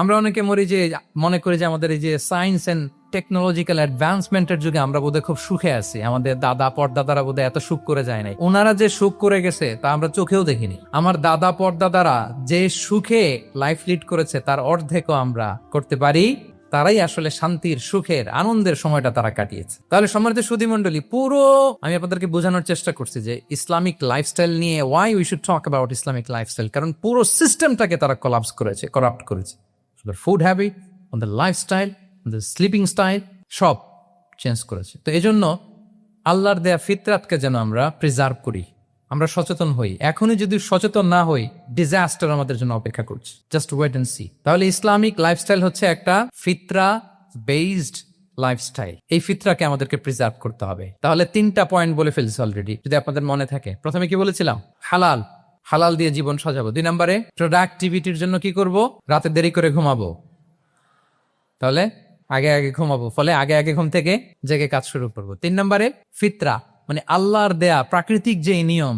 আমরা অনেকে মনে করি যে আমাদের এই যে সায়েন্স এন্ড টেকনোলজিক্যাল অ্যাডভান্সমেন্টের যুগে আমরা বোধহয় খুব সুখে আছি, আমাদের দাদা পরদাদারা বোধহয় এত সুখ করে যায় নাই। ওনারা যে সুখ করে গেছে তা আমরা চোখেও দেখিনি। আমার দাদা পরদাদারা যে সুখে লাইফ লিড করেছে তার অর্ধেকও আমরা করতে পারি। তারাই আসলে শান্তির, সুখের, আনন্দের সময়টা তারা কাটিয়েছে। তাহলে সম্মানিত সুধীমণ্ডলী, পুরো আমি আপনাদেরকে বোঝানোর চেষ্টা করছি যে ইসলামিক লাইফস্টাইল নিয়ে why we should talk about Islamic lifestyle, কারণ পুরো সিস্টেমটাকে তারা কলাপস করেছে, করাপ্ট করেছে। Food habit, on the lifestyle, on the sleeping style, সব চেঞ্জ করেছে। তো এই জন্য আল্লাহর দেয়া ফিতরাতকে যেন আমরা প্রিজার্ভ করি, আমরা সচেতন হই। এখনই যদি সচেতন না হই, ডিজাস্টার আমাদের জন্য অপেক্ষা করছে। Just wait and see. তাহলে ইসলামিক লাইফস্টাইল হচ্ছে একটা ফিতরা বেসড লাইফস্টাইল। এই ফিতরাকে আমাদেরকে প্রিজার্ভ করতে হবে। তাহলে 3টা পয়েন্ট বলে ফেলছি অলরেডি, যদি আপনাদের মনে থাকে। প্রথমে কি বলেছিলাম? হালাল, হালাল দিয়ে জীবন সাজাবো। 2 নম্বরে প্রোডাক্টিভিটির জন্য কি করব? রাতে দেরি করে ঘুমাবো। তাহলে আগে আগে ঘুমাবো, ফলে আগে আগে ঘুম থেকে জেগে কাজ শুরু করবো। 3 নম্বরে ফিতরা, মানে আল্লাহর দেয়া প্রাকৃতিক যে নিয়ম,